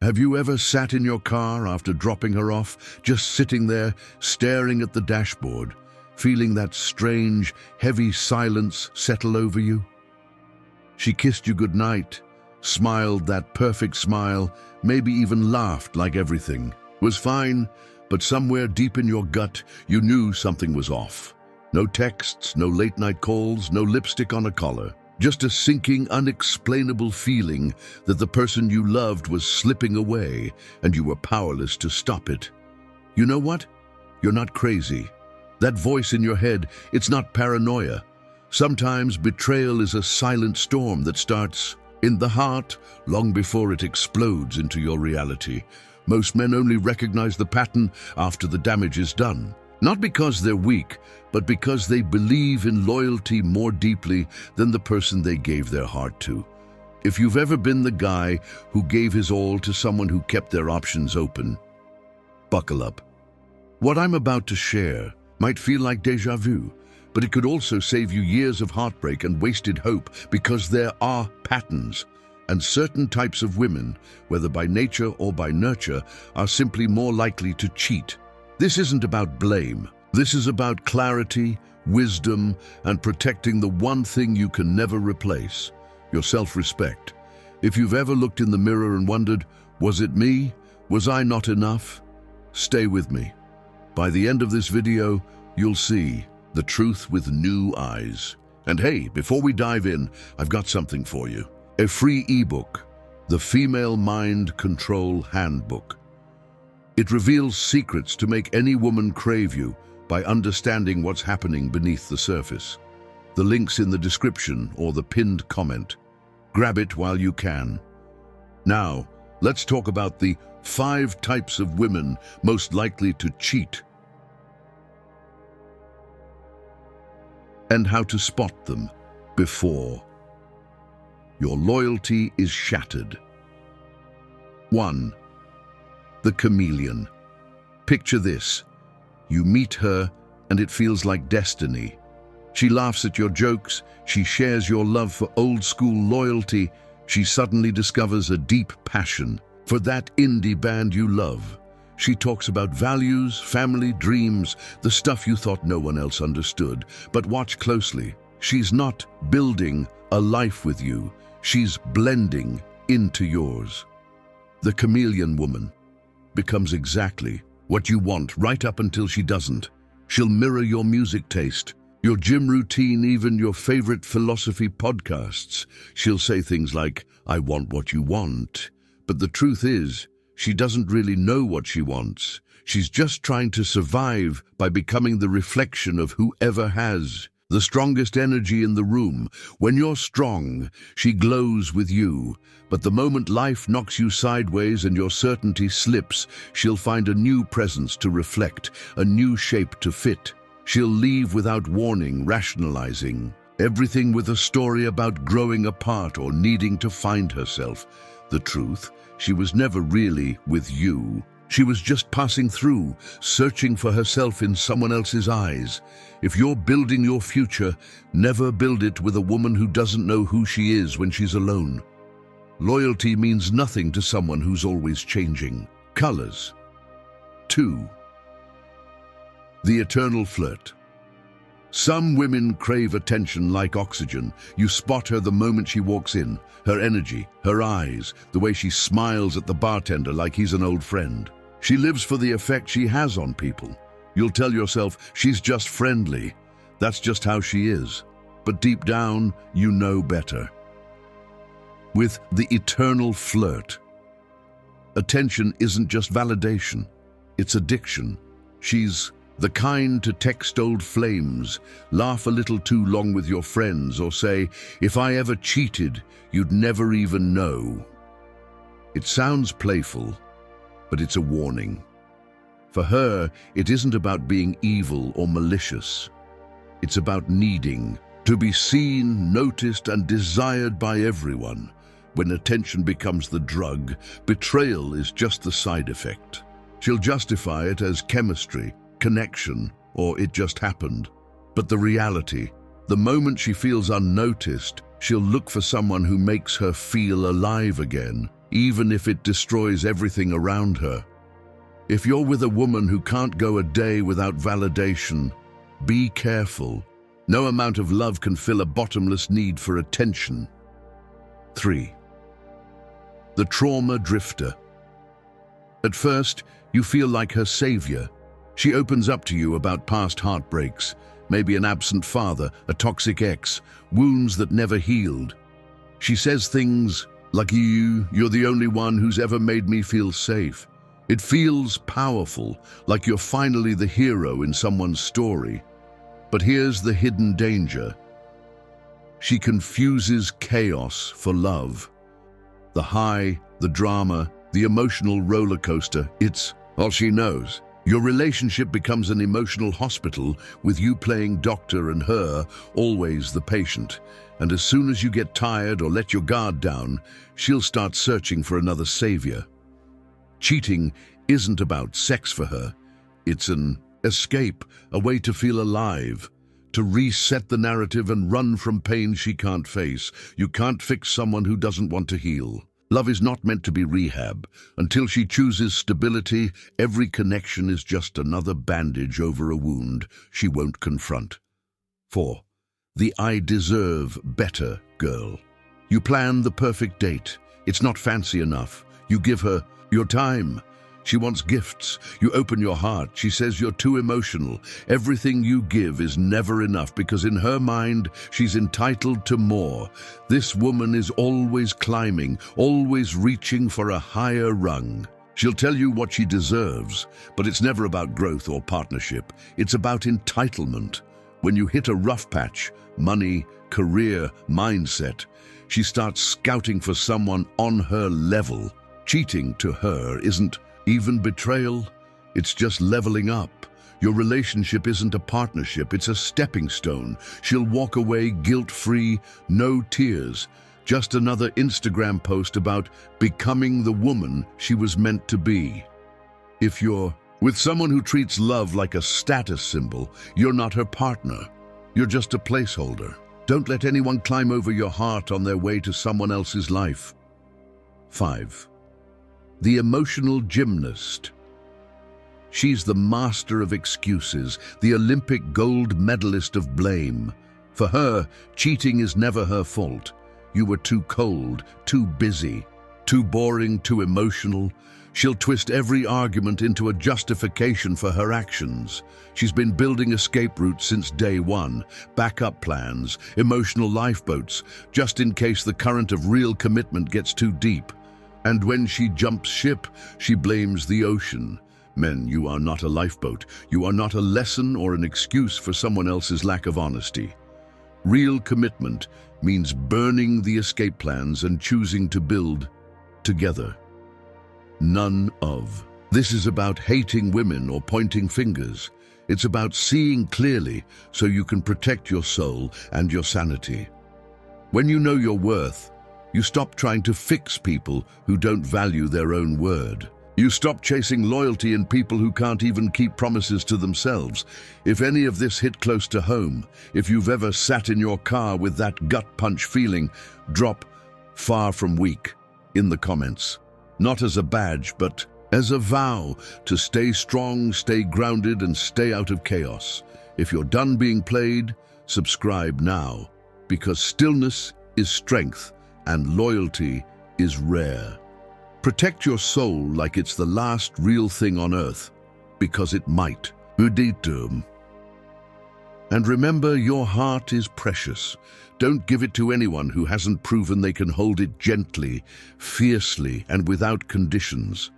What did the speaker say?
Have you ever sat in your car after dropping her off, just sitting there, staring at the dashboard, feeling that strange, heavy silence settle over you? She kissed you goodnight, smiled that perfect smile, maybe even laughed like everything was fine, but somewhere deep in your gut, you knew something was off. No texts, no late-night calls, no lipstick on a collar. Just a sinking, unexplainable feeling that the person you loved was slipping away and you were powerless to stop it. You know what? You're not crazy. That voice in your head, it's not paranoia. Sometimes betrayal is a silent storm that starts in the heart long before it explodes into your reality. Most men only recognize the pattern after the damage is done. Not because they're weak, but because they believe in loyalty more deeply than the person they gave their heart to. If you've ever been the guy who gave his all to someone who kept their options open, buckle up. What I'm about to share might feel like déjà vu, but it could also save you years of heartbreak and wasted hope, because there are patterns, and certain types of women, whether by nature or by nurture, are simply more likely to cheat. This isn't about blame. This is about clarity, wisdom, and protecting the one thing you can never replace: your self-respect. If you've ever looked in the mirror and wondered, was it me? Was I not enough? Stay with me. By the end of this video, you'll see the truth with new eyes. And hey, before we dive in, I've got something for you. A free ebook, The Female Mind Control Handbook. It reveals secrets to make any woman crave you by understanding what's happening beneath the surface. The link's in the description or the pinned comment. Grab it while you can. Now, let's talk about the 5 types of women most likely to cheat and how to spot them before your loyalty is shattered. 1. The chameleon. Picture this. You meet her and it feels like destiny. She laughs at your jokes, she shares your love for old-school loyalty, she suddenly discovers a deep passion for that indie band you love. She talks about values, family, dreams, the stuff you thought no one else understood. But watch closely. She's not building a life with you, she's blending into yours. The chameleon woman becomes exactly what you want right up until she doesn't. She'll mirror your music taste, your gym routine, even your favorite philosophy podcasts. She'll say things like, "I want what you want." But the truth is, she doesn't really know what she wants. She's just trying to survive by becoming the reflection of whoever has the strongest energy in the room. When you're strong, she glows with you. But the moment life knocks you sideways and your certainty slips, she'll find a new presence to reflect, a new shape to fit. She'll leave without warning, rationalizing everything with a story about growing apart or needing to find herself. The truth, she was never really with you. She was just passing through, searching for herself in someone else's eyes. If you're building your future, never build it with a woman who doesn't know who she is when she's alone. Loyalty means nothing to someone who's always changing colors. 2. The eternal flirt. Some women crave attention like oxygen. You spot her the moment she walks in. Her energy, her eyes, the way she smiles at the bartender like he's an old friend. She lives for the effect she has on people. You'll tell yourself, she's just friendly. That's just how she is. But deep down, you know better. With the eternal flirt, attention isn't just validation, it's addiction. She's the kind to text old flames, laugh a little too long with your friends, or say, "If I ever cheated, you'd never even know." It sounds playful, but it's a warning. For her, it isn't about being evil or malicious. It's about needing to be seen, noticed, and desired by everyone. When attention becomes the drug, betrayal is just the side effect. She'll justify it as chemistry, connection, or it just happened. But the reality, the moment she feels unnoticed, she'll look for someone who makes her feel alive again. even if it destroys everything around her. If you're with a woman who can't go a day without validation, be careful. No amount of love can fill a bottomless need for attention. 3. The trauma drifter. At first, you feel like her savior. She opens up to you about past heartbreaks, maybe an absent father, a toxic ex, wounds that never healed. She says things like, you're the only one who's ever made me feel safe. It feels powerful, like you're finally the hero in someone's story. But here's the hidden danger. She confuses chaos for love. The high, the drama, the emotional roller coaster, it's all she knows. Your relationship becomes an emotional hospital with you playing doctor and her always the patient. And as soon as you get tired or let your guard down, she'll start searching for another savior. Cheating isn't about sex for her. It's an escape, a way to feel alive, to reset the narrative and run from pain she can't face. You can't fix someone who doesn't want to heal. Love is not meant to be rehab. Until she chooses stability, every connection is just another bandage over a wound she won't confront. 4. The I deserve better girl. You plan the perfect date. It's not fancy enough. You give her your time. She wants gifts. You open your heart. She says you're too emotional. Everything you give is never enough because in her mind, she's entitled to more. This woman is always climbing, always reaching for a higher rung. She'll tell you what she deserves, but it's never about growth or partnership. It's about entitlement. When you hit a rough patch, money, career, mindset, she starts scouting for someone on her level. Cheating to her isn't even betrayal, it's just leveling up. Your relationship isn't a partnership, it's a stepping stone. She'll walk away guilt-free, no tears. Just another Instagram post about becoming the woman she was meant to be. If you're with someone who treats love like a status symbol, you're not her partner. You're just a placeholder. Don't let anyone climb over your heart on their way to someone else's life. 5. The emotional gymnast. She's the master of excuses, the Olympic gold medalist of blame. For her, cheating is never her fault. You were too cold, too busy, too boring, too emotional. She'll twist every argument into a justification for her actions. She's been building escape routes since day one, backup plans, emotional lifeboats, just in case the current of real commitment gets too deep. And when she jumps ship, she blames the ocean. Men, you are not a lifeboat. You are not a lesson or an excuse for someone else's lack of honesty. Real commitment means burning the escape plans and choosing to build together. None of. This is about hating women or pointing fingers. It's about seeing clearly so you can protect your soul and your sanity. When you know your worth, you stop trying to fix people who don't value their own word. You stop chasing loyalty in people who can't even keep promises to themselves. If any of this hit close to home, if you've ever sat in your car with that gut punch feeling, drop "far from weak" in the comments. Not as a badge, but as a vow to stay strong, stay grounded, and stay out of chaos. If you're done being played, subscribe now, because stillness is strength and loyalty is rare. Protect your soul like it's the last real thing on earth, because it might. And remember, your heart is precious. Don't give it to anyone who hasn't proven they can hold it gently, fiercely, and without conditions.